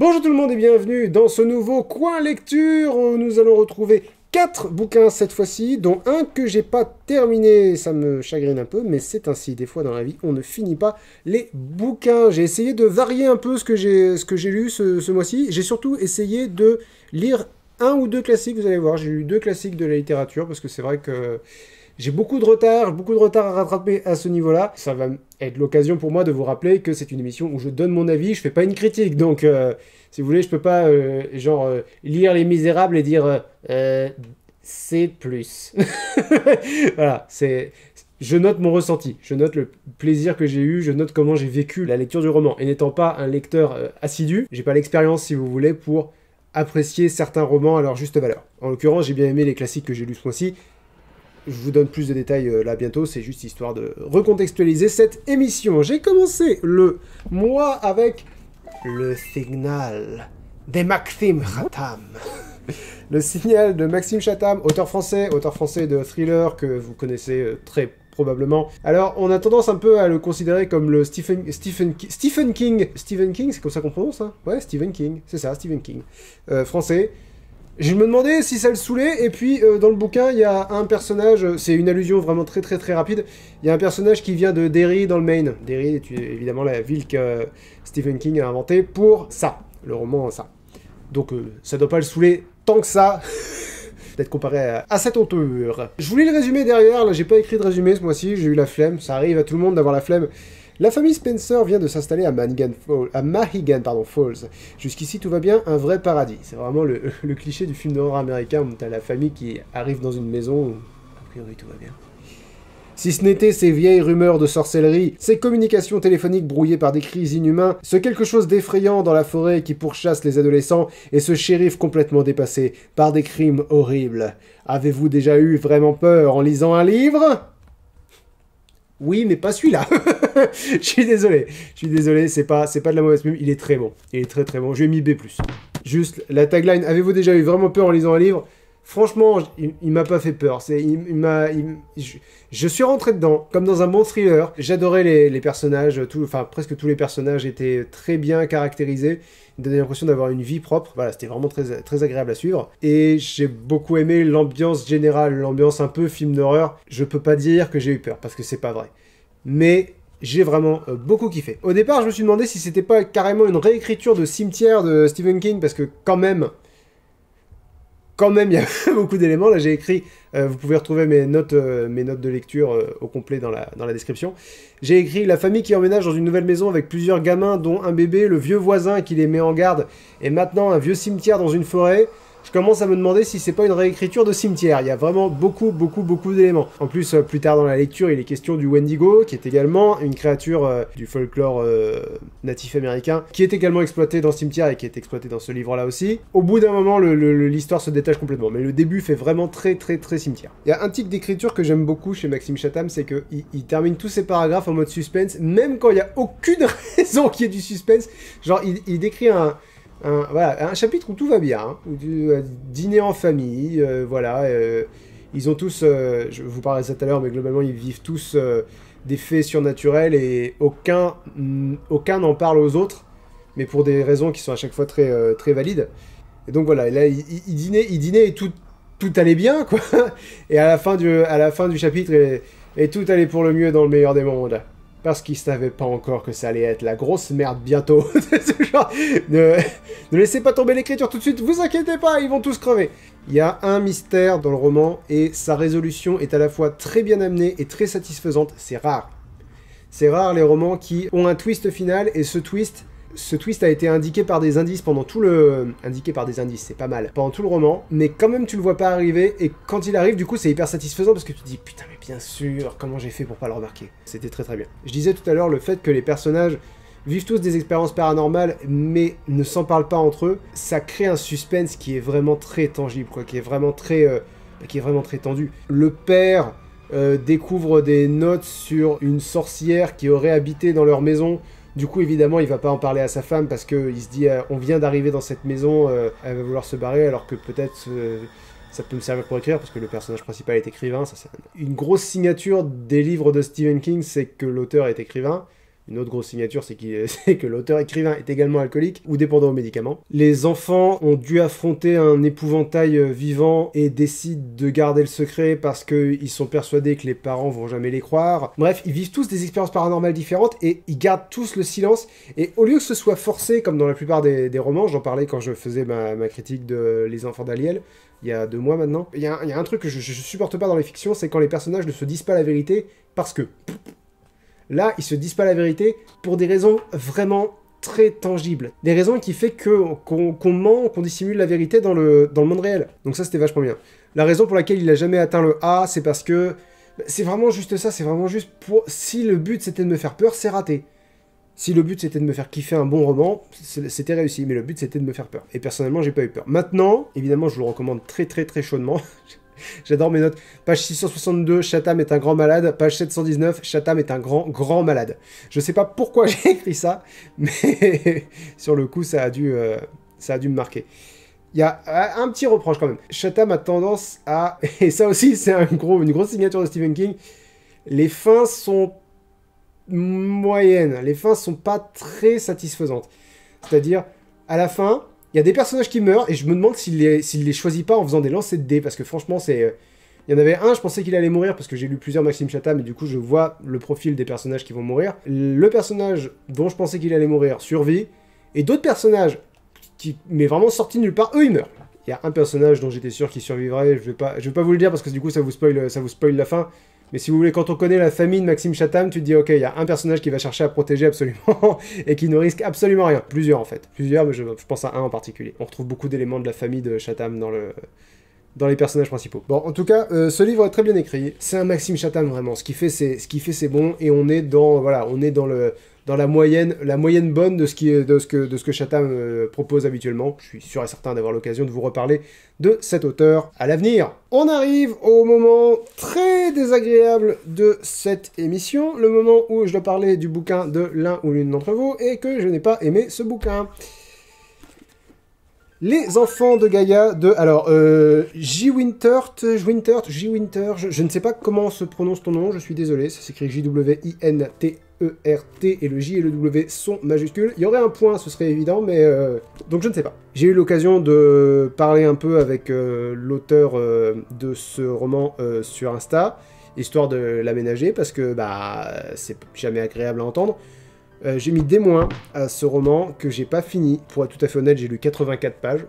Bonjour tout le monde et bienvenue dans ce nouveau coin lecture où nous allons retrouver 4 bouquins cette fois-ci, dont un que j'ai pas terminé, ça me chagrine un peu, mais c'est ainsi, des fois dans la vie, on ne finit pas les bouquins. J'ai essayé de varier un peu ce que j'ai lu ce mois-ci, j'ai surtout essayé de lire un ou deux classiques, vous allez voir, j'ai lu 2 classiques de la littérature, parce que c'est vrai que j'ai beaucoup de retard à rattraper à ce niveau-là. Ça va être l'occasion pour moi de vous rappeler que c'est une émission où je donne mon avis, je fais pas une critique. Donc, si vous voulez, je peux pas, lire Les Misérables et dire c'est plus. Voilà, c'est. Je note mon ressenti, je note le plaisir que j'ai eu, je note comment j'ai vécu la lecture du roman. Et n'étant pas un lecteur assidu, j'ai pas l'expérience, si vous voulez, pour apprécier certains romans à leur juste valeur. En l'occurrence, j'ai bien aimé les classiques que j'ai lus ce mois-ci. Je vous donne plus de détails là bientôt, c'est juste histoire de recontextualiser cette émission. J'ai commencé le mois avec Le Signal de Maxime Chatham. Le Signal de Maxime Chatham, auteur français de thriller que vous connaissez très probablement. Alors, on a tendance un peu à le considérer comme le Stephen King. Stephen King, c'est comme ça qu'on prononce, hein? Ouais, Stephen King, c'est ça, Stephen King. Français. Je me demandais si ça le saoulait, et puis dans le bouquin, il y a un personnage, c'est une allusion vraiment très rapide, il y a un personnage qui vient de Derry dans le Maine. Derry est évidemment la ville que Stephen King a inventée pour ça, le roman ça. Donc ça doit pas le saouler tant que ça, peut-être comparé à cette auteur. Je voulais le résumer derrière, là j'ai pas écrit de résumé ce mois-ci, j'ai eu la flemme, ça arrive à tout le monde d'avoir la flemme. La famille Spencer vient de s'installer à Mahigan Falls. Jusqu'ici, tout va bien, un vrai paradis. C'est vraiment le cliché du film d'horreur américain où t'as la famille qui arrive dans une maison où, a priori, tout va bien. Si ce n'était ces vieilles rumeurs de sorcellerie, ces communications téléphoniques brouillées par des cris inhumains, ce quelque chose d'effrayant dans la forêt qui pourchasse les adolescents, et ce shérif complètement dépassé par des crimes horribles. Avez-vous déjà eu vraiment peur en lisant un livre ? Oui, mais pas celui-là. Je suis désolé, c'est pas de la mauvaise pub, il est très bon. Il est très bon, je lui ai mis B+. Juste, la tagline, avez-vous déjà eu vraiment peur en lisant un livre ? Franchement, il m'a pas fait peur. Je suis rentré dedans, comme dans un bon thriller. J'adorais les personnages, presque tous les personnages étaient très bien caractérisés. Ils donnaient l'impression d'avoir une vie propre. Voilà, c'était vraiment très agréable à suivre. Et j'ai beaucoup aimé l'ambiance générale, l'ambiance un peu film d'horreur. Je peux pas dire que j'ai eu peur, parce que c'est pas vrai. Mais j'ai vraiment beaucoup kiffé. Au départ, je me suis demandé si c'était pas carrément une réécriture de Cimetière de Stephen King, parce que quand même, il y a beaucoup d'éléments. Là, j'ai écrit, vous pouvez retrouver mes notes de lecture au complet dans la description. J'ai écrit « La famille qui emménage dans une nouvelle maison avec plusieurs gamins, dont un bébé, le vieux voisin qui les met en garde, et maintenant un vieux cimetière dans une forêt ». Je commence à me demander si c'est pas une réécriture de Cimetière. Il y a vraiment beaucoup d'éléments. En plus, plus tard dans la lecture, il est question du Wendigo, qui est également une créature du folklore natif américain, qui est également exploitée dans Cimetière et qui est exploitée dans ce livre-là aussi. Au bout d'un moment, l'histoire se détache complètement, mais le début fait vraiment très Cimetière. Il y a un tic d'écriture que j'aime beaucoup chez Maxime Chatham, c'est qu'il termine tous ses paragraphes en mode suspense, même quand il n'y a aucune raison qu'il y ait du suspense. Genre, il décrit un chapitre où tout va bien, hein, où dîner en famille, ils ont tous, je vous parlais de ça tout à l'heure, mais globalement ils vivent tous des faits surnaturels et aucun n'en parle aux autres, mais pour des raisons qui sont à chaque fois très valides. Et donc voilà, là ils dînaient et tout allait bien, quoi. Et à la fin du chapitre, et tout allait pour le mieux dans le meilleur des mondes. Parce qu'ils savaient pas encore que ça allait être la grosse merde bientôt. Genre, ne laissez pas tomber l'écriture tout de suite, vous inquiétez pas, ils vont tous crever. Il y a un mystère dans le roman, et sa résolution est à la fois très bien amenée et très satisfaisante. C'est rare. C'est rare les romans qui ont un twist final, et ce twist a été indiqué par des indices pendant tout le... Indiqué par des indices, c'est pas mal. Pendant tout le roman, mais quand même tu le vois pas arriver, et quand il arrive, du coup, c'est hyper satisfaisant, parce que tu te dis, putain, mais bien sûr, comment j'ai fait pour pas le remarquer. C'était très bien. Je disais tout à l'heure, le fait que les personnages vivent tous des expériences paranormales, mais ne s'en parlent pas entre eux, ça crée un suspense qui est vraiment très tangible, quoi, qui est vraiment très tendu. Le père découvre des notes sur une sorcière qui aurait habité dans leur maison. Du coup, évidemment, il va pas en parler à sa femme parce qu'il se dit on vient d'arriver dans cette maison, elle va vouloir se barrer, alors que peut-être ça peut me servir pour écrire, parce que le personnage principal est écrivain. Ça, c'est une grosse signature des livres de Stephen King, c'est que l'auteur est écrivain. Une autre grosse signature, c'est c'est que l'auteur-écrivain est également alcoolique ou dépendant aux médicaments. Les enfants ont dû affronter un épouvantail vivant et décident de garder le secret parce qu'ils sont persuadés que les parents vont jamais les croire. Bref, ils vivent tous des expériences paranormales différentes et ils gardent tous le silence. Et au lieu que ce soit forcé, comme dans la plupart des romans, j'en parlais quand je faisais ma critique de Les Enfants d'Aliel, il y a 2 mois maintenant, il y a un truc que je supporte pas dans les fictions, c'est quand les personnages ne se disent pas la vérité parce que... Là, ils se disent pas la vérité pour des raisons vraiment très tangibles. Des raisons qui fait qu'on ment, qu'on dissimule la vérité dans le monde réel. Donc ça, c'était vachement bien. La raison pour laquelle il a jamais atteint le A, c'est parce que... C'est vraiment juste ça, c'est vraiment juste pour... Si le but c'était de me faire peur, c'est raté. Si le but c'était de me faire kiffer un bon roman, c'était réussi, mais le but c'était de me faire peur. Et personnellement, j'ai pas eu peur. Maintenant, évidemment, je vous le recommande très très très chaudement. J'adore mes notes. Page 662, Chatham est un grand malade. Page 719, Chatham est un grand malade. Je sais pas pourquoi j'ai écrit ça, mais sur le coup, ça a dû me marquer. Il y a un petit reproche quand même. Chatham a tendance à... Et ça aussi, c'est une grosse signature de Stephen King. Les fins sont moyennes. Les fins sont pas très satisfaisantes. C'est-à-dire, à la fin... Il y a des personnages qui meurent, et je me demande s'il les choisit pas en faisant des lancers de dés, parce que franchement, c'est... Il y en avait un, je pensais qu'il allait mourir, parce que j'ai lu plusieurs Maxime Chatham, et du coup, je vois le profil des personnages qui vont mourir. Le personnage dont je pensais qu'il allait mourir survit, et d'autres personnages qui, mais vraiment sortis nulle part, eux, ils meurent. Il y a un personnage dont j'étais sûr qu'il survivrait, je vais pas vous le dire, parce que du coup, ça vous spoil la fin. Mais si vous voulez, quand on connaît la famille de Maxime Chatham, tu te dis, ok, il y a un personnage qui va chercher à protéger absolument et qui ne risque absolument rien. Plusieurs, en fait. Plusieurs, mais je pense à un en particulier. On retrouve beaucoup d'éléments de la famille de Chatham dans les personnages principaux. Bon, en tout cas, ce livre est très bien écrit. C'est un Maxime Chatham, vraiment. Ce qu'il fait, c'est bon. Et on est dans la moyenne bonne de ce que Chatham propose habituellement. Je suis sûr et certain d'avoir l'occasion de vous reparler de cet auteur à l'avenir. On arrive au moment très désagréable de cette émission, le moment où je dois parler du bouquin de l'un ou l'une d'entre vous et que je n'ai pas aimé ce bouquin. Les enfants de Gaïa de... Alors, J. Wintert, je ne sais pas comment se prononce ton nom, je suis désolé, ça s'écrit J-W-I-N-T-E-R-T et le J et le W sont majuscules. Il y aurait un point, ce serait évident, mais... Donc je ne sais pas. J'ai eu l'occasion de parler un peu avec l'auteur de ce roman sur Insta, histoire de l'aménager, parce que c'est jamais agréable à entendre. J'ai mis des mois à ce roman que j'ai pas fini. Pour être tout à fait honnête, j'ai lu 84 pages.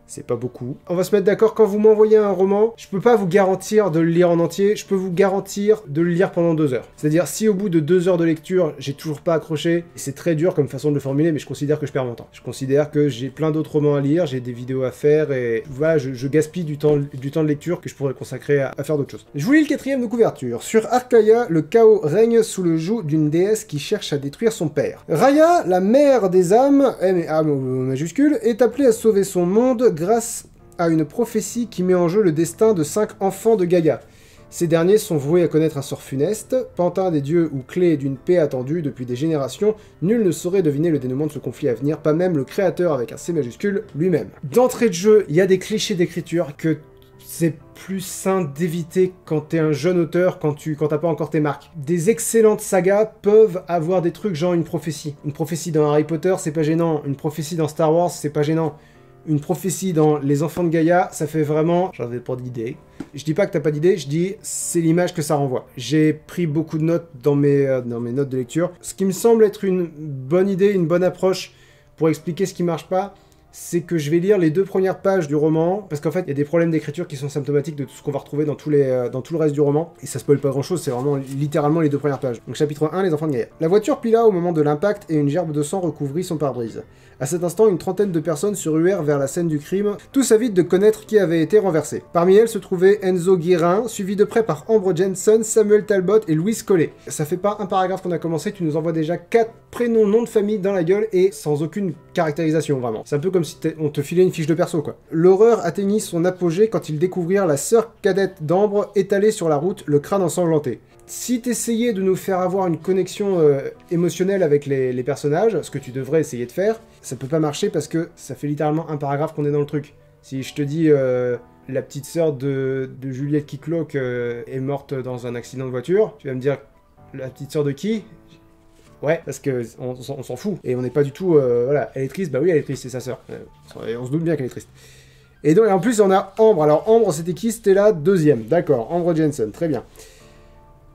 C'est pas beaucoup. On va se mettre d'accord, quand vous m'envoyez un roman, je peux pas vous garantir de le lire en entier, je peux vous garantir de le lire pendant 2 heures. C'est-à-dire, si au bout de 2 heures de lecture, j'ai toujours pas accroché, c'est très dur comme façon de le formuler, mais je considère que je perds mon temps. Je considère que j'ai plein d'autres romans à lire, j'ai des vidéos à faire, et voilà, je gaspille du temps de lecture que je pourrais consacrer à faire d'autres choses. Je vous lis le 4e de couverture. Sur Arcaia, le chaos règne sous le joug d'une déesse qui cherche à détruire son père. Raya, la mère des âmes, M et âme majuscule, est appelée à sauver son monde grâce à une prophétie qui met en jeu le destin de 5 enfants de Gaïa. Ces derniers sont voués à connaître un sort funeste, pantin des dieux ou clé d'une paix attendue depuis des générations, nul ne saurait deviner le dénouement de ce conflit à venir, pas même le créateur avec un C majuscule lui-même. D'entrée de jeu, il y a des clichés d'écriture que c'est plus sain d'éviter quand t'es un jeune auteur, quand t'as pas encore tes marques. Des excellentes sagas peuvent avoir des trucs genre une prophétie. Une prophétie dans Harry Potter, c'est pas gênant. Une prophétie dans Star Wars, c'est pas gênant. Une prophétie dans Les Enfants de Gaïa, ça fait vraiment... J'avais pas d'idée. Je dis pas que t'as pas d'idée, je dis c'est l'image que ça renvoie. J'ai pris beaucoup de notes dans mes notes de lecture. Ce qui me semble être une bonne idée, une bonne approche pour expliquer ce qui marche pas, c'est que je vais lire les 2 premières pages du roman, parce qu'en fait, il y a des problèmes d'écriture qui sont symptomatiques de tout ce qu'on va retrouver dans tout le reste du roman, et ça spoil pas grand-chose, c'est vraiment littéralement les 2 premières pages. Donc chapitre 1, Les Enfants de Gaïa. La voiture pila au moment de l'impact et une gerbe de sang recouvrit son pare-brise. À cet instant, une trentaine de personnes se ruèrent vers la scène du crime, tous avides de connaître qui avait été renversé. Parmi elles se trouvait Enzo Guirin, suivi de près par Ambre Jensen, Samuel Talbot et Louise Collet. Ça fait pas un paragraphe qu'on a commencé, tu nous envoies déjà 4 prénoms, noms de famille dans la gueule et sans aucune caractérisation, vraiment. C'est un peu comme si on te filait une fiche de perso, quoi. L'horreur atteignit son apogée quand ils découvrirent la sœur cadette d'Ambre étalée sur la route, le crâne ensanglanté. Si t'essayais de nous faire avoir une connexion émotionnelle avec les personnages, ce que tu devrais essayer de faire, ça peut pas marcher parce que ça fait littéralement un paragraphe qu'on est dans le truc. Si je te dis la petite sœur de Juliette Kiklock est morte dans un accident de voiture, tu vas me dire la petite sœur de qui ? Ouais, parce que on s'en fout. Et on n'est pas du tout... voilà, elle est triste, bah oui, elle est triste, c'est sa sœur. On se doute bien qu'elle est triste. Et donc, en plus, on a Ambre. Alors, Ambre, c'était qui? C'était la deuxième. D'accord, Ambre Jensen, très bien.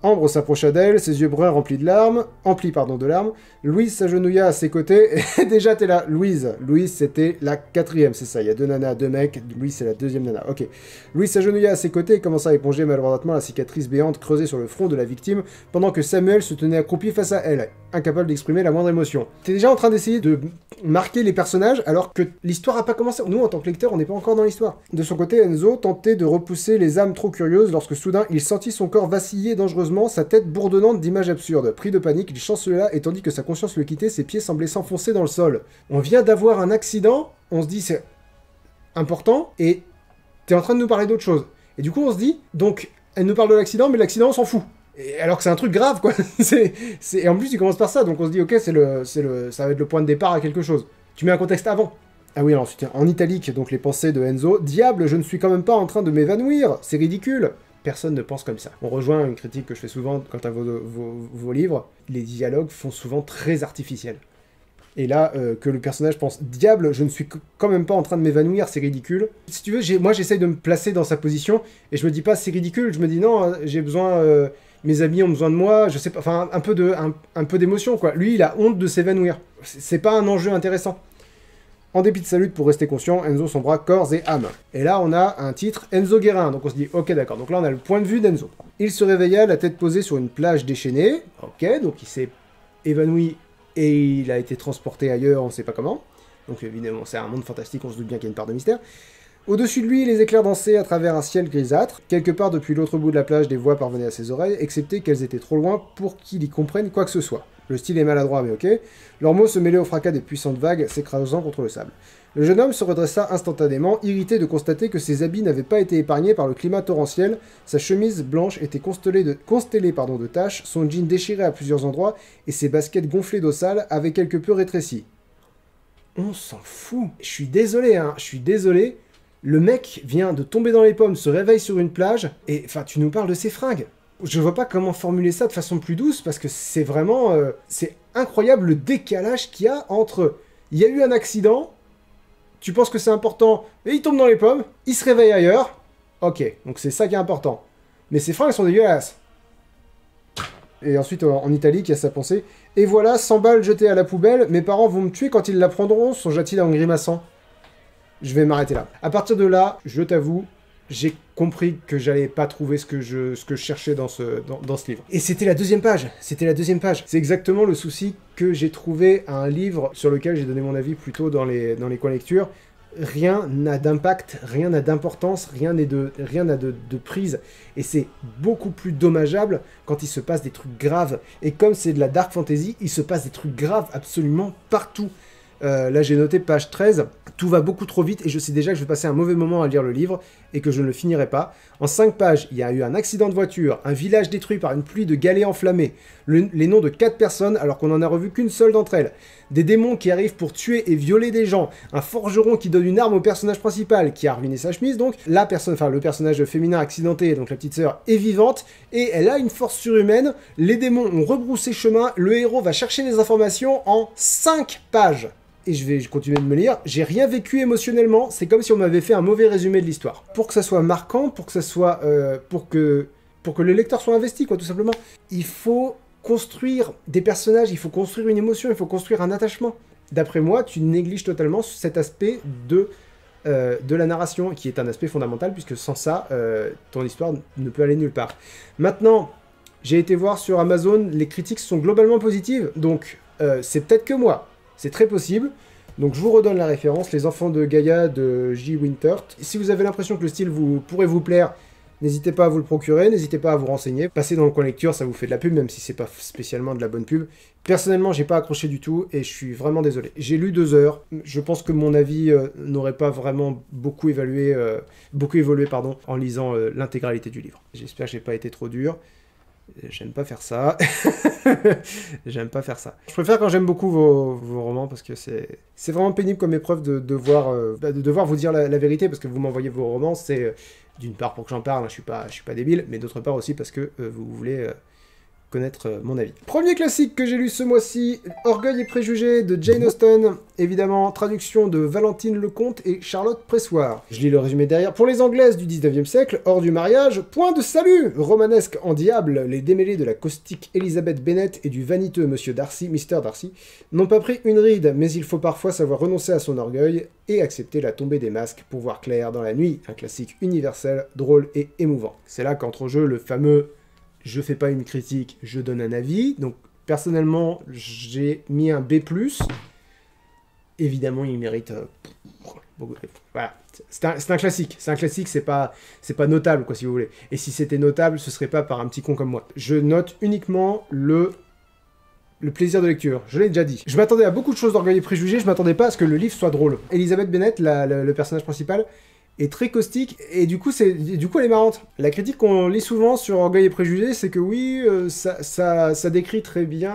Ambre s'approcha d'elle, ses yeux bruns remplis de larmes, de larmes. Louise s'agenouilla à ses côtés, et déjà t'es là, Louise. Louise, c'était la quatrième, c'est ça, il y a 2 nanas, 2 mecs, Louise c'est la deuxième nana, ok. Louise s'agenouilla à ses côtés et commença à éponger maladroitement la cicatrice béante creusée sur le front de la victime, pendant que Samuel se tenait accroupi face à elle, incapable d'exprimer la moindre émotion. T'es déjà en train d'essayer de marquer les personnages, alors que l'histoire a pas commencé. Nous, en tant que lecteur, on n'est pas encore dans l'histoire. De son côté, Enzo tentait de repousser les âmes trop curieuses lorsque soudain, il sentit son corps vaciller dangereusement, sa tête bourdonnante d'images absurdes. Pris de panique, il chancela et tandis que sa conscience le quittait, ses pieds semblaient s'enfoncer dans le sol. On vient d'avoir un accident, on se dit c'est important, et t'es en train de nous parler d'autre chose. Et du coup, on se dit, donc, elle nous parle de l'accident, mais l'accident, on s'en fout. Et alors que c'est un truc grave, quoi. Et en plus, il commence par ça, donc on se dit, ok, ça va être le point de départ à quelque chose. Tu mets un contexte avant. Ah oui, alors ensuite, en italique, donc les pensées de Enzo. Diable, je ne suis quand même pas en train de m'évanouir, c'est ridicule. Personne ne pense comme ça. On rejoint une critique que je fais souvent quant à vos livres. Les dialogues font souvent très artificiels. Et là, que le personnage pense « Diable, je ne suis quand même pas en train de m'évanouir, c'est ridicule ». Si tu veux, moi j'essaye de me placer dans sa position, et je me dis pas « c'est ridicule », je me dis « non, j'ai besoin... mes amis ont besoin de moi, je sais pas... » Enfin, un peu d'émotion, quoi. Lui, il a honte de s'évanouir. C'est pas un enjeu intéressant. En dépit de sa lutte pour rester conscient, Enzo sombra corps et âme. Et là, on a un titre, Enzo Guérin. Donc on se dit, ok, d'accord. Donc là, on a le point de vue d'Enzo. Il se réveilla, la tête posée sur une plage déchaînée. Ok, donc il s'est évanoui et il a été transporté ailleurs, on ne sait pas comment. Donc évidemment, c'est un monde fantastique, on se doute bien qu'il y a une part de mystère. Au-dessus de lui, les éclairs dansaient à travers un ciel grisâtre. Quelque part depuis l'autre bout de la plage, des voix parvenaient à ses oreilles, excepté qu'elles étaient trop loin pour qu'il y comprenne quoi que ce soit. Le style est maladroit, mais ok. Leurs mots se mêlaient au fracas des puissantes vagues s'écrasant contre le sable. Le jeune homme se redressa instantanément, irrité de constater que ses habits n'avaient pas été épargnés par le climat torrentiel. Sa chemise blanche était constellée de taches, son jean déchiré à plusieurs endroits, et ses baskets gonflées d'eau sale avaient quelque peu rétréci. On s'en fout. Je suis désolé, hein. Je suis désolé. Le mec vient de tomber dans les pommes, se réveille sur une plage, et enfin, tu nous parles de ses fringues. Je vois pas comment formuler ça de façon plus douce, parce que c'est vraiment... c'est incroyable le décalage qu'il y a entre... Il y a eu un accident, tu penses que c'est important, et il tombe dans les pommes, il se réveille ailleurs. Ok, donc c'est ça qui est important. Mais ses fringues sont dégueulasses. Et ensuite, en italique, il y a sa pensée. Et voilà, 100 balles jetées à la poubelle, mes parents vont me tuer quand ils la prendront, songea-t-il en grimaçant. Je vais m'arrêter là. À partir de là, je t'avoue, j'ai compris que j'allais pas trouver ce que je cherchais dans ce livre. Et c'était la deuxième page. C'était la deuxième page. C'est exactement le souci que j'ai trouvé à un livre sur lequel j'ai donné mon avis plus tôt dans les coins lecture. Rien n'a d'impact, rien n'a d'importance, rien n'a de prise. Et c'est beaucoup plus dommageable quand il se passe des trucs graves. Et comme c'est de la dark fantasy, il se passe des trucs graves absolument partout. Là j'ai noté page 13, tout va beaucoup trop vite et je sais déjà que je vais passer un mauvais moment à lire le livre et que je ne le finirai pas. En 5 pages, il y a eu un accident de voiture, un village détruit par une pluie de galets enflammés, les noms de 4 personnes alors qu'on n'en a revu qu'une seule d'entre elles, des démons qui arrivent pour tuer et violer des gens, un forgeron qui donne une arme au personnage principal qui a ruiné sa chemise donc, le personnage féminin accidenté, donc la petite sœur, est vivante et elle a une force surhumaine, les démons ont rebroussé chemin, le héros va chercher les informations en 5 pages. Et je vais continuer de me lire, j'ai rien vécu émotionnellement, c'est comme si on m'avait fait un mauvais résumé de l'histoire. Pour que ça soit marquant, pour que ça soit... pour que le lecteur soit investi, quoi, tout simplement. Il faut construire des personnages, il faut construire une émotion, il faut construire un attachement. D'après moi, tu négliges totalement cet aspect de la narration, qui est un aspect fondamental, puisque sans ça, ton histoire ne peut aller nulle part. Maintenant, j'ai été voir sur Amazon, les critiques sont globalement positives, donc c'est peut-être que moi. C'est très possible. Donc je vous redonne la référence, Les Enfants de Gaïa de J. Wintert. Si vous avez l'impression que le style pourrait vous plaire, n'hésitez pas à vous le procurer, n'hésitez pas à vous renseigner. Passez dans le coin lecture, ça vous fait de la pub, même si c'est pas spécialement de la bonne pub. Personnellement, j'ai pas accroché du tout et je suis vraiment désolé. J'ai lu 2 heures. Je pense que mon avis n'aurait pas vraiment beaucoup évolué en lisant l'intégralité du livre. J'espère que j'ai pas été trop dur. J'aime pas faire ça. J'aime pas faire ça. Je préfère quand j'aime beaucoup vos romans parce que c'est vraiment pénible comme épreuve de devoir vous dire la vérité parce que vous m'envoyez vos romans. C'est d'une part pour que j'en parle, je suis pas débile, mais d'autre part aussi parce que vous voulez connaître mon avis. Premier classique que j'ai lu ce mois-ci, Orgueil et préjugés de Jane Austen, évidemment, traduction de Valentine Lecomte et Charlotte Pressoir. Je lis le résumé derrière. Pour les Anglaises du 19e siècle, hors du mariage, point de salut! Romanesque en diable, les démêlés de la caustique Elizabeth Bennet et du vaniteux Monsieur Darcy, Mr. Darcy, n'ont pas pris une ride, mais il faut parfois savoir renoncer à son orgueil et accepter la tombée des masques pour voir clair dans la nuit, un classique universel, drôle et émouvant. C'est là qu'entre en jeu le fameux « je fais pas une critique, je donne un avis », donc personnellement j'ai mis un B+, évidemment il mérite beaucoup. Voilà, c'est un classique, c'est pas notable quoi si vous voulez, et si c'était notable ce serait pas par un petit con comme moi. Je note uniquement le plaisir de lecture, je l'ai déjà dit. Je m'attendais à beaucoup de choses d'Orgueil et préjugés, je m'attendais pas à ce que le livre soit drôle. Elizabeth Bennet, le personnage principal, est très caustique, et du coup elle est marrante. La critique qu'on lit souvent sur Orgueil et préjugés, c'est que oui, ça décrit très bien,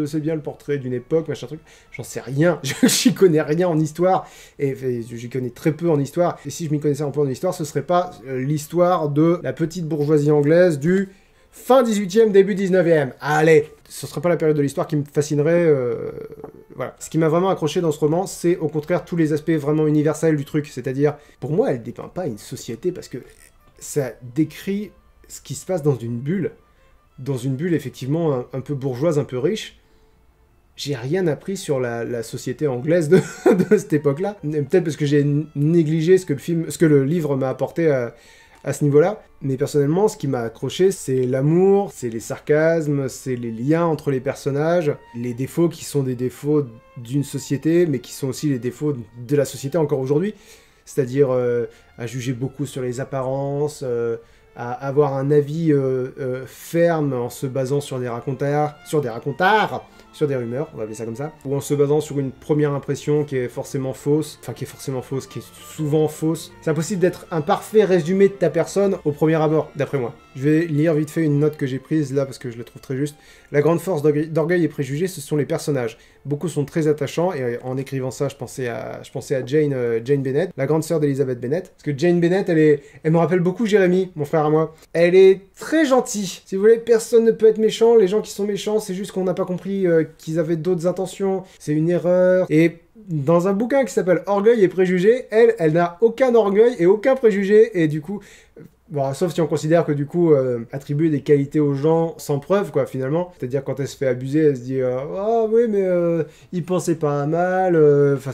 c'est bien le portrait d'une époque, machin truc. J'en sais rien, j'y connais rien en histoire, et j'y connais très peu en histoire, et si je m'y connaissais un peu en histoire, ce serait pas l'histoire de la petite bourgeoisie anglaise du fin 18e, début 19e. Allez, ce serait pas la période de l'histoire qui me fascinerait, voilà. Ce qui m'a vraiment accroché dans ce roman, c'est au contraire tous les aspects vraiment universels du truc, c'est-à-dire, pour moi, elle dépeint pas une société, parce que ça décrit ce qui se passe dans une bulle effectivement un peu bourgeoise, un peu riche. J'ai rien appris sur la société anglaise de cette époque-là, peut-être parce que j'ai négligé ce que le livre m'a apporté à ce niveau-là, mais personnellement, ce qui m'a accroché, c'est l'amour, c'est les sarcasmes, c'est les liens entre les personnages, les défauts qui sont des défauts d'une société, mais qui sont aussi les défauts de la société encore aujourd'hui, c'est-à-dire à juger beaucoup sur les apparences, à avoir un avis ferme en se basant sur des racontards, sur des rumeurs, on va appeler ça comme ça, ou en se basant sur une première impression qui est forcément fausse, qui est souvent fausse. C'est impossible d'être un parfait résumé de ta personne au premier abord, d'après moi. Je vais lire vite fait une note que j'ai prise là, parce que je la trouve très juste. La grande force d'Orgueil et préjugés, ce sont les personnages. Beaucoup sont très attachants, et en écrivant ça, je pensais à Jane Bennet, la grande sœur d'Elizabeth Bennet, parce que Jane Bennet, elle me rappelle beaucoup Jérémy, mon frère à moi. Elle est très gentille. Si vous voulez, personne ne peut être méchant. Les gens qui sont méchants, c'est juste qu'on n'a pas compris qu'ils avaient d'autres intentions. C'est une erreur. Et dans un bouquin qui s'appelle Orgueil et préjugés, elle n'a aucun orgueil et aucun préjugé. Et du coup, bon, sauf si on considère que du coup, attribuer des qualités aux gens sans preuve, quoi, finalement. C'est-à-dire quand elle se fait abuser, elle se dit ah oui, mais il pensait pas à mal. Enfin,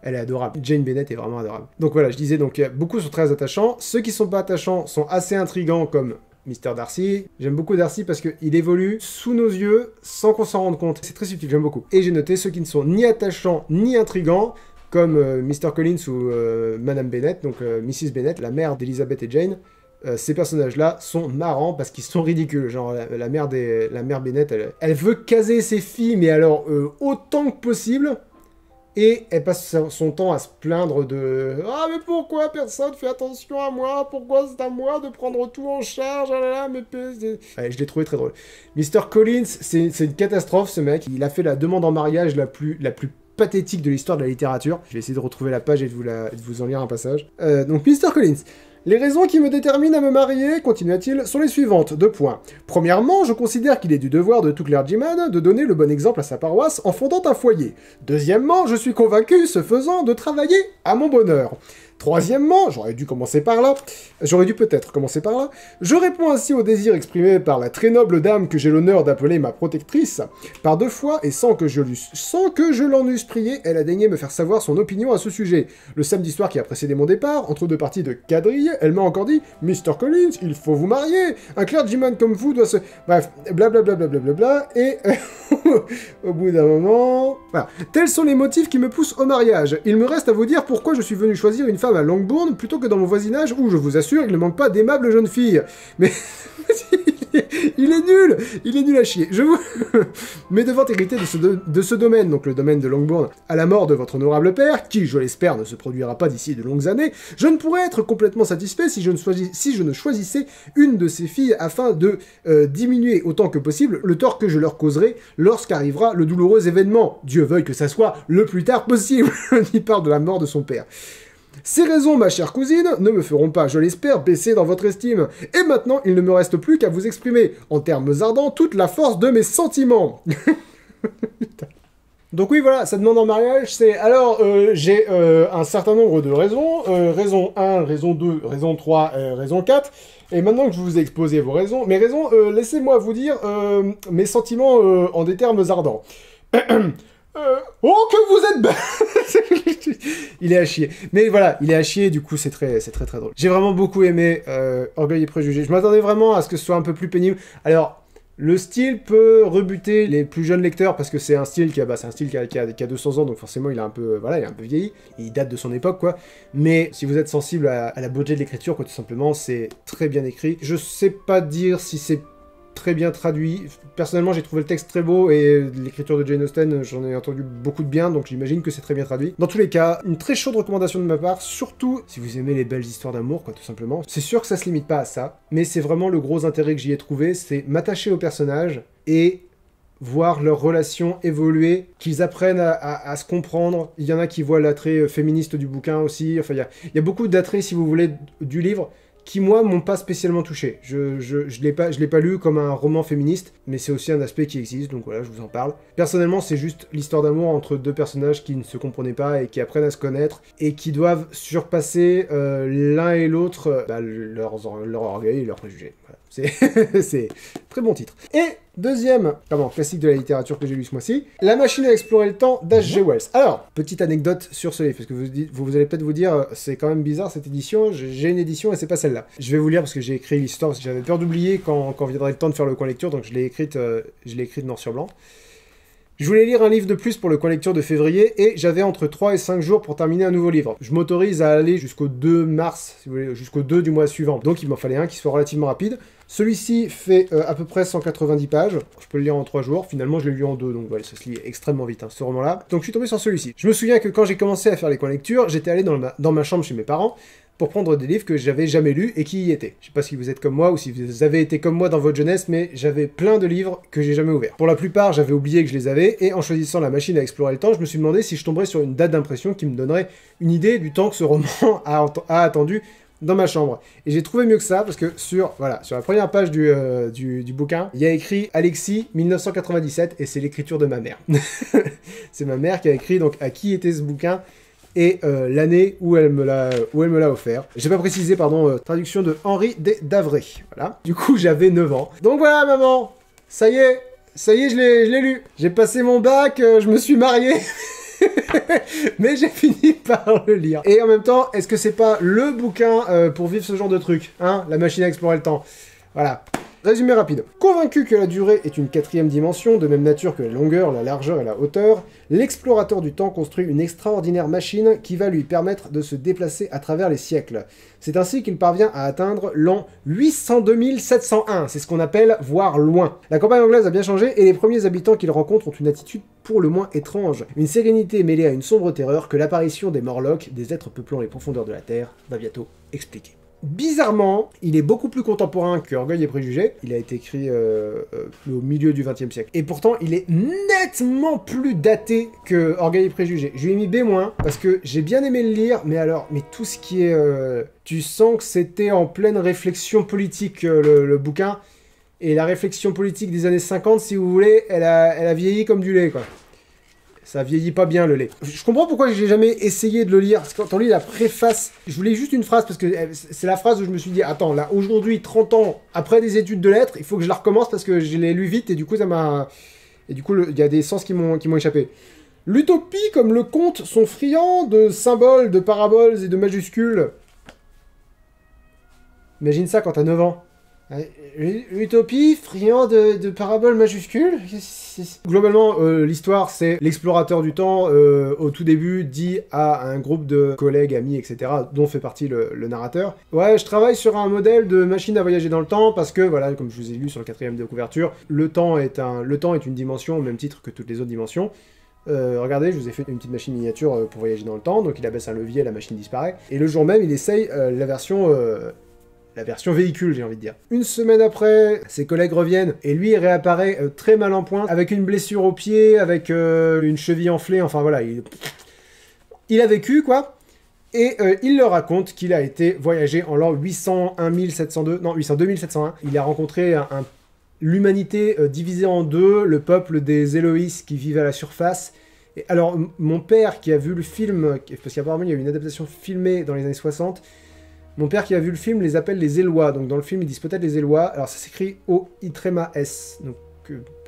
elle est adorable. Jane Bennet est vraiment adorable. Donc voilà, je disais, beaucoup sont très attachants. Ceux qui sont pas attachants sont assez intrigants, comme Mr. Darcy. J'aime beaucoup Darcy parce qu'il évolue sous nos yeux sans qu'on s'en rende compte. C'est très subtil, j'aime beaucoup. Et j'ai noté ceux qui ne sont ni attachants ni intrigants, comme Mr. Collins ou Madame Bennet, donc Mrs. Bennet, la mère d'Elizabeth et Jane. Ces personnages-là sont marrants parce qu'ils sont ridicules. Genre, la mère Bennet, elle veut caser ses filles, mais alors autant que possible. Et elle passe son temps à se plaindre de « Ah, mais pourquoi personne fait attention à moi? Pourquoi c'est à moi de prendre tout en charge? Ah là là, mais... » Ouais, je l'ai trouvé très drôle. Mr. Collins, c'est une catastrophe, ce mec. Il a fait la demande en mariage la plus pathétique de l'histoire de la littérature. Je vais essayer de retrouver la page et de vous en lire un passage. Donc, Mr. Collins. Les raisons qui me déterminent à me marier, continua-t-il, sont les suivantes, 2 points. Premièrement, je considère qu'il est du devoir de tout clergyman de donner le bon exemple à sa paroisse en fondant un foyer. Deuxièmement, je suis convaincu, ce faisant, de travailler à mon bonheur. Troisièmement, j'aurais dû peut-être commencer par là, je réponds ainsi au désir exprimé par la très noble dame que j'ai l'honneur d'appeler ma protectrice. Par 2 fois, et sans que je l'en eusse prié, elle a daigné me faire savoir son opinion à ce sujet. Le samedi soir qui a précédé mon départ, entre 2 parties de quadrille, elle m'a encore dit « Mr. Collins, il faut vous marier. Un clergyman comme vous doit se... » Bref, blablabla, et au bout d'un moment... Voilà. Tels sont les motifs qui me poussent au mariage. Il me reste à vous dire pourquoi je suis venu choisir une femme à Longbourn plutôt que dans mon voisinage où, je vous assure, il ne manque pas d'aimables jeunes filles. Mais... il est nul à chier. Mais devant hériter de ce domaine, donc le domaine de Longbourn, à la mort de votre honorable père, qui, je l'espère, ne se produira pas d'ici de longues années, je ne pourrais être complètement satisfait si je ne choisissais une de ces filles afin de diminuer autant que possible le tort que je leur causerai lorsqu'arrivera le douloureux événement. Dieu veuille que ça soit le plus tard possible. Il parle de la mort de son père. Ces raisons, ma chère cousine, ne me feront pas, je l'espère, baisser dans votre estime. Et maintenant, il ne me reste plus qu'à vous exprimer, en termes ardents, toute la force de mes sentiments. Donc oui, voilà, sa demande en mariage, c'est... Alors, j'ai un certain nombre de raisons. Raison 1, raison 2, raison 3, raison 4. Et maintenant que je vous ai exposé vos raisons, mes raisons, laissez-moi vous dire mes sentiments en des termes ardents. Oh, que vous êtes belle. Il est à chier. Mais voilà, il est à chier, du coup, c'est très drôle. J'ai vraiment beaucoup aimé Orgueil et Préjugés. Je m'attendais vraiment à ce que ce soit un peu plus pénible. Alors... Le style peut rebuter les plus jeunes lecteurs parce que c'est un style qui a 200 ans, donc forcément il a un peu, voilà, il est un peu vieilli. Il date de son époque, quoi. Mais si vous êtes sensible à la beauté de l'écriture, quoi, tout simplement, c'est très bien écrit. Je sais pas dire si c'est très bien traduit. Personnellement, j'ai trouvé le texte très beau et l'écriture de Jane Austen, j'en ai entendu beaucoup de bien, donc j'imagine que c'est très bien traduit. Dans tous les cas, une très chaude recommandation de ma part, surtout si vous aimez les belles histoires d'amour, quoi, tout simplement. C'est sûr que ça se limite pas à ça, mais c'est vraiment le gros intérêt que j'y ai trouvé, c'est m'attacher aux personnages et voir leurs relations évoluer, qu'ils apprennent à se comprendre. Il y en a qui voient l'attrait féministe du bouquin aussi, enfin il y a beaucoup d'attraits, si vous voulez, du livre, qui, moi, m'ont pas spécialement touché. Je l'ai pas lu comme un roman féministe, mais c'est aussi un aspect qui existe, donc voilà, je vous en parle. Personnellement, c'est juste l'histoire d'amour entre deux personnages qui ne se comprenaient pas et qui apprennent à se connaître, et qui doivent surpasser l'un et l'autre leur orgueil et leurs préjugés. Voilà. C'est très bon titre. Et deuxième classique de la littérature que j'ai lu ce mois-ci, La machine à explorer le temps d'H.G. Wells. Alors, petite anecdote sur ce livre, parce que vous allez peut-être vous dire, c'est quand même bizarre cette édition, j'ai une édition et c'est pas celle-là. Je vais vous lire parce que j'ai écrit l'histoire, parce que j'avais peur d'oublier quand viendrait le temps de faire le coin lecture, donc je l'ai écrite noir sur blanc. Je voulais lire un livre de plus pour le coin lecture de février, et j'avais entre 3 et 5 jours pour terminer un nouveau livre. Je m'autorise à aller jusqu'au 2 mars, si vous voulez, jusqu'au 2 du mois suivant. Donc il m'en fallait un qui soit relativement rapide. Celui-ci fait à peu près 190 pages. Je peux le lire en 3 jours. Finalement, je l'ai lu en 2, donc voilà, ça se lit extrêmement vite, hein, ce roman-là. Donc je suis tombé sur celui-ci. Je me souviens que quand j'ai commencé à faire les coins lecture, j'étais allé dans ma chambre chez mes parents, pour prendre des livres que j'avais jamais lus et qui y étaient. Je sais pas si vous êtes comme moi ou si vous avez été comme moi dans votre jeunesse, mais j'avais plein de livres que j'ai jamais ouverts. Pour la plupart, j'avais oublié que je les avais, et en choisissant La machine à explorer le temps, je me suis demandé si je tomberais sur une date d'impression qui me donnerait une idée du temps que ce roman a attendu dans ma chambre. Et j'ai trouvé mieux que ça, parce que sur la première page du bouquin, il y a écrit Alexis 1997, et c'est l'écriture de ma mère. C'est ma mère qui a écrit donc à qui était ce bouquin, et l'année où elle me l'a offert. J'ai pas précisé, pardon, traduction de Henri Davray. Voilà. Du coup, j'avais 9 ans. Donc voilà, maman, ça y est, je l'ai lu. J'ai passé mon bac, je me suis marié. Mais j'ai fini par le lire. Et en même temps, est-ce que c'est pas le bouquin pour vivre ce genre de truc, hein, La machine à explorer le temps. Voilà. Résumé rapide. Convaincu que la durée est une 4e dimension, de même nature que la longueur, la largeur et la hauteur, l'explorateur du temps construit une extraordinaire machine qui va lui permettre de se déplacer à travers les siècles. C'est ainsi qu'il parvient à atteindre l'an 802 701, c'est ce qu'on appelle voir loin. La campagne anglaise a bien changé et les premiers habitants qu'il rencontre ont une attitude pour le moins étrange. Une sérénité mêlée à une sombre terreur que l'apparition des Morlocks, des êtres peuplant les profondeurs de la Terre, va bientôt expliquer. Bizarrement, il est beaucoup plus contemporain que Orgueil et Préjugés. Il a été écrit au milieu du XXe siècle. Et pourtant, il est nettement plus daté que Orgueil et Préjugés. Je lui ai mis B-, parce que j'ai bien aimé le lire, mais tout ce qui est... tu sens que c'était en pleine réflexion politique, le bouquin. Et la réflexion politique des années 50, si vous voulez, elle a vieilli comme du lait, quoi. Ça vieillit pas bien, le lait. Je comprends pourquoi j'ai jamais essayé de le lire, parce que quand on lit la préface, je voulais juste une phrase, parce que c'est la phrase où je me suis dit, attends, là, aujourd'hui, 30 ans, après des études de lettres, il faut que je la recommence, parce que je l'ai lu vite, et du coup, ça m'a... Et du coup, il y a des sens qui m'ont échappé. L'utopie comme le conte sont friands de symboles, de paraboles et de majuscules. Imagine ça quand t'as 9 ans. Utopie, friand de paraboles majuscules. Globalement, l'histoire, c'est l'explorateur du temps, au tout début, dit à un groupe de collègues, amis, etc., dont fait partie le narrateur. Ouais, je travaille sur un modèle de machine à voyager dans le temps, parce que, voilà, comme je vous ai lu sur le 4e de couverture, le temps est une dimension au même titre que toutes les autres dimensions. Regardez, je vous ai fait une petite machine miniature pour voyager dans le temps, donc il abaisse un levier, la machine disparaît. Et le jour même, il essaye la version véhicule, j'ai envie de dire. Une semaine après, ses collègues reviennent, et lui, il réapparaît très mal en point, avec une blessure au pied, avec une cheville enflée, enfin voilà, il a vécu, quoi. Et il leur raconte qu'il a été voyagé en l'an 801 702, non 802 701. Il a rencontré l'humanité divisée en deux, le peuple des Eloïs qui vivent à la surface. Et alors, mon père qui a vu le film, parce qu'apparemment il y a eu une adaptation filmée dans les années 60, mon père qui a vu le film les appelle les Élois. Donc dans le film ils disent peut-être les Élois, alors ça s'écrit O-I-S, donc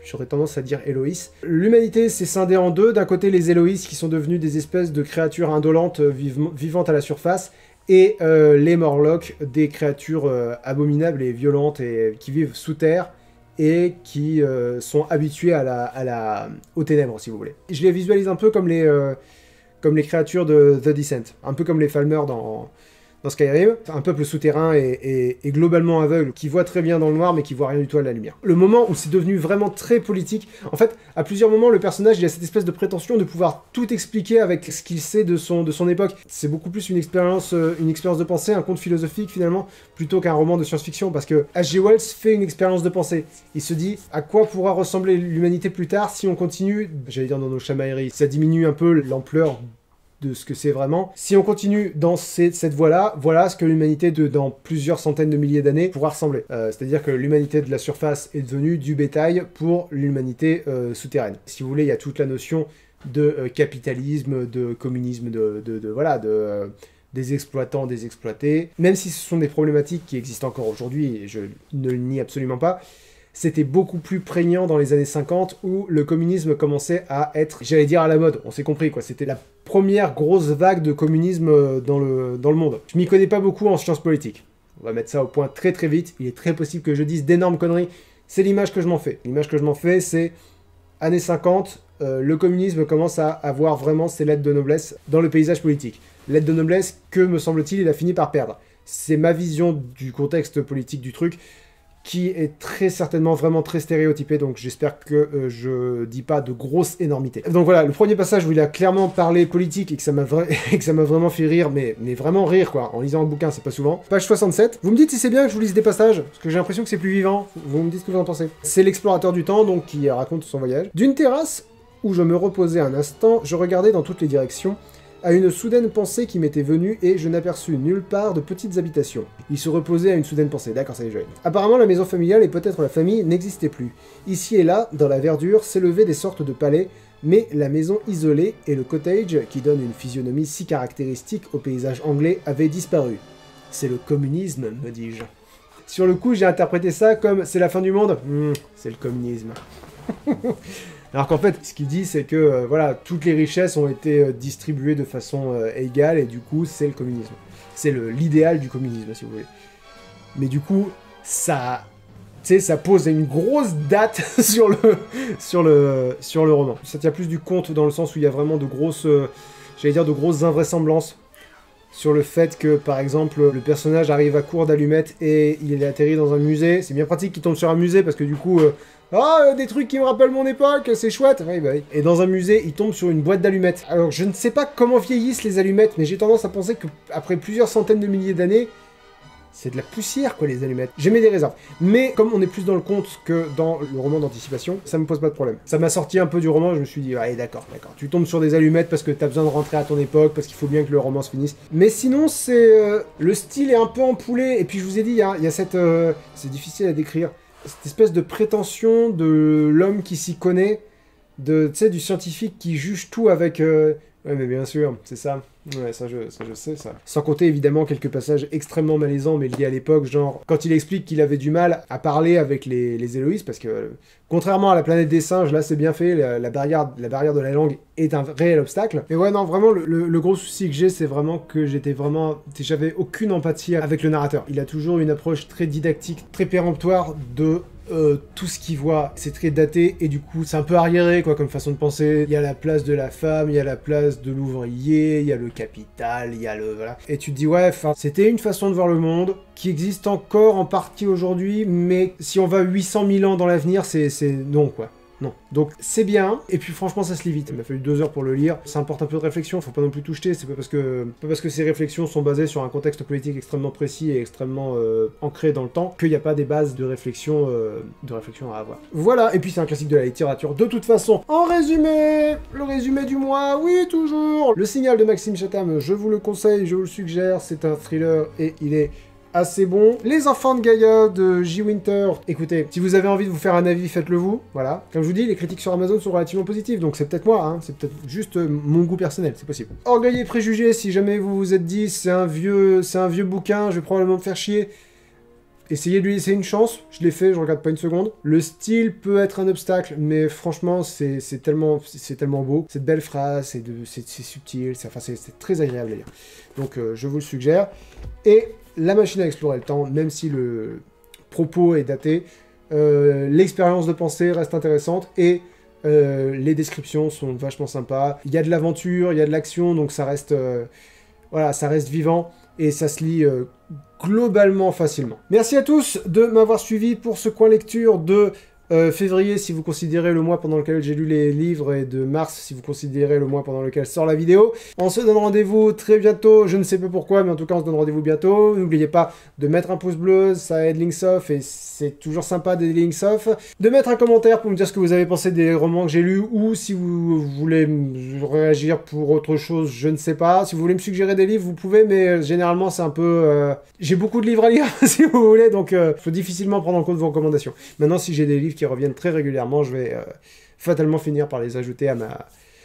j'aurais tendance à dire Eloïs. L'humanité s'est scindée en deux, d'un côté les Eloïs qui sont devenus des espèces de créatures indolentes vivantes à la surface, et les Morlocks, des créatures abominables et violentes et qui vivent sous terre, et qui sont habitués aux ténèbres, si vous voulez. Je les visualise un peu comme les créatures de The Descent, un peu comme les Falmer dans Skyrim, un peuple souterrain et globalement aveugle, qui voit très bien dans le noir, mais qui voit rien du tout à la lumière. Le moment où c'est devenu vraiment très politique, en fait, à plusieurs moments, le personnage, il a cette espèce de prétention de pouvoir tout expliquer avec ce qu'il sait de son époque. C'est beaucoup plus une expérience de pensée, un conte philosophique, finalement, plutôt qu'un roman de science-fiction, parce que H.G. Wells fait une expérience de pensée. Il se dit, à quoi pourra ressembler l'humanité plus tard si on continue, j'allais dire dans nos chamailleries, ça diminue un peu l'ampleur de ce que c'est vraiment. Si on continue dans cette voie-là, voilà ce que l'humanité dans plusieurs centaines de milliers d'années pourra ressembler. C'est-à-dire que l'humanité de la surface est devenue du bétail pour l'humanité souterraine. Si vous voulez, il y a toute la notion de capitalisme, de communisme, des exploitants, des exploités. Même si ce sont des problématiques qui existent encore aujourd'hui, et je ne le nie absolument pas, c'était beaucoup plus prégnant dans les années 50 où le communisme commençait à être, j'allais dire à la mode, on s'est compris quoi, c'était la première grosse vague de communisme dans le monde. Je m'y connais pas beaucoup en sciences politiques. On va mettre ça au point très très vite, il est très possible que je dise d'énormes conneries, c'est l'image que je m'en fais. L'image que je m'en fais, c'est années 50, le communisme commence à avoir vraiment ses lettres de noblesse dans le paysage politique. Lettres de noblesse que, me semble-t-il, il a fini par perdre. C'est ma vision du contexte politique du truc, qui est très certainement vraiment très stéréotypé, donc j'espère que je dis pas de grosses énormités. Donc voilà, le premier passage où il a clairement parlé politique et que ça m'a vraiment fait rire, mais vraiment rire quoi, en lisant le bouquin, c'est pas souvent. Page 67, vous me dites si c'est bien que je vous lise des passages, parce que j'ai l'impression que c'est plus vivant, vous me dites ce que vous en pensez. C'est l'explorateur du temps, donc qui raconte son voyage. D'une terrasse, où je me reposais un instant, je regardais dans toutes les directions, à une soudaine pensée qui m'était venue et je n'aperçus nulle part de petites habitations. Il se reposait à une soudaine pensée, d'accord, ça y est, joli. Apparemment, la maison familiale et peut-être la famille n'existaient plus. Ici et là, dans la verdure, s'élevaient des sortes de palais, mais la maison isolée et le cottage, qui donne une physionomie si caractéristique au paysage anglais, avaient disparu. C'est le communisme, me dis-je. Sur le coup, j'ai interprété ça comme « c'est la fin du monde ». C'est le communisme. Alors qu'en fait, ce qu'il dit, c'est que voilà, toutes les richesses ont été distribuées de façon égale, et du coup, c'est le communisme. C'est l'idéal du communisme, si vous voulez. Mais du coup, ça pose une grosse date sur le roman. Ça tient plus du conte dans le sens où il y a vraiment de grosses, j'allais dire de grosses invraisemblances sur le fait que, par exemple, le personnage arrive à court d'allumettes et il atterrit dans un musée. C'est bien pratique qu'il tombe sur un musée parce que du coup... des trucs qui me rappellent mon époque, c'est chouette. Oui, bah oui. Et dans un musée, il tombe sur une boîte d'allumettes. Alors, je ne sais pas comment vieillissent les allumettes, mais j'ai tendance à penser qu'après plusieurs centaines de milliers d'années, c'est de la poussière, quoi, les allumettes. J'aimais des réserves. Mais comme on est plus dans le conte que dans le roman d'anticipation, ça me pose pas de problème. Ça m'a sorti un peu du roman, je me suis dit, allez, d'accord. Tu tombes sur des allumettes parce que t'as besoin de rentrer à ton époque, parce qu'il faut bien que le roman se finisse. Mais sinon, le style est un peu empoulé, et puis je vous ai dit, il y a cette... c'est difficile à décrire. Cette espèce de prétention de l'homme qui s'y connaît, du scientifique qui juge tout avec... Ouais, mais bien sûr, c'est ça. Ouais, ça je sais, ça. Sans compter, évidemment, quelques passages extrêmement malaisants, mais liés à l'époque, genre, quand il explique qu'il avait du mal à parler avec les Eloïs, parce que, contrairement à la planète des singes, là, c'est bien fait, la barrière de la langue est un réel obstacle. Mais ouais, non, vraiment, le gros souci que j'ai, c'est vraiment que j'avais aucune empathie avec le narrateur. Il a toujours une approche très didactique, très péremptoire de... tout ce qu'il voit, c'est très daté, et du coup, c'est un peu arriéré, quoi, comme façon de penser. Il y a la place de la femme, il y a la place de l'ouvrier, il y a le capital, il y a le... Voilà. Et tu te dis, ouais, c'était une façon de voir le monde, qui existe encore en partie aujourd'hui, mais si on va 800 000 ans dans l'avenir, c'est non, quoi. non. Donc c'est bien, et puis franchement ça se lit vite. Il m'a fallu 2 heures pour le lire. Ça importe un peu de réflexion, faut pas non plus tout jeter. C'est pas parce que ces réflexions sont basées sur un contexte politique extrêmement précis et extrêmement ancré dans le temps qu'il n'y a pas des bases de réflexion à avoir. Voilà, et puis c'est un classique de la littérature de toute façon. En résumé, le résumé du mois, oui toujours. Le Signal de Maxime Chatham, je vous le conseille, je vous le suggère, c'est un thriller et il est assez bon. Les Enfants de Gaïa de J. Winter. Écoutez, si vous avez envie de vous faire un avis, faites-le vous. Voilà. Comme je vous dis, les critiques sur Amazon sont relativement positives, donc c'est peut-être moi, hein. C'est peut-être juste mon goût personnel, c'est possible. Orgueil et Préjugés, si jamais vous vous êtes dit, c'est un vieux bouquin, je vais probablement me faire chier. Essayez de lui laisser une chance, je l'ai fait, je regarde pas une seconde. Le style peut être un obstacle, mais franchement, c'est tellement beau. C'est de belles phrases, c'est subtil, c'est très agréable à lire. Donc je vous le suggère. Et La Machine à explorer le temps, même si le propos est daté, l'expérience de pensée reste intéressante et les descriptions sont vachement sympas. Il y a de l'aventure, il y a de l'action, donc ça reste, voilà, ça reste vivant et ça se lit globalement facilement. Merci à tous de m'avoir suivi pour ce coin lecture de février si vous considérez le mois pendant lequel j'ai lu les livres et de mars si vous considérez le mois pendant lequel sort la vidéo. On se donne rendez-vous très bientôt, je ne sais pas pourquoi mais en tout cas on se donne rendez-vous bientôt. N'oubliez pas de mettre un pouce bleu, ça aide Linksoft et c'est toujours sympa d'aider Linksoft. De mettre un commentaire pour me dire ce que vous avez pensé des romans que j'ai lus ou si vous voulez réagir pour autre chose, je ne sais pas. Si vous voulez me suggérer des livres, vous pouvez mais généralement c'est un peu... J'ai beaucoup de livres à lire si vous voulez donc il faut difficilement prendre en compte vos recommandations. Maintenant si j'ai des livres qui reviennent très régulièrement, je vais fatalement finir par les ajouter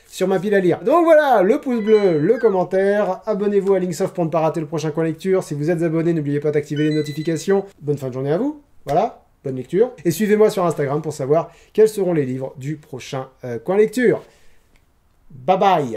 sur ma pile à lire. Donc voilà, le pouce bleu, le commentaire, abonnez-vous à Linksoft pour ne pas rater le prochain coin lecture. Si vous êtes abonné, n'oubliez pas d'activer les notifications. Bonne fin de journée à vous, voilà, bonne lecture. Et suivez-moi sur Instagram pour savoir quels seront les livres du prochain coin lecture. Bye bye.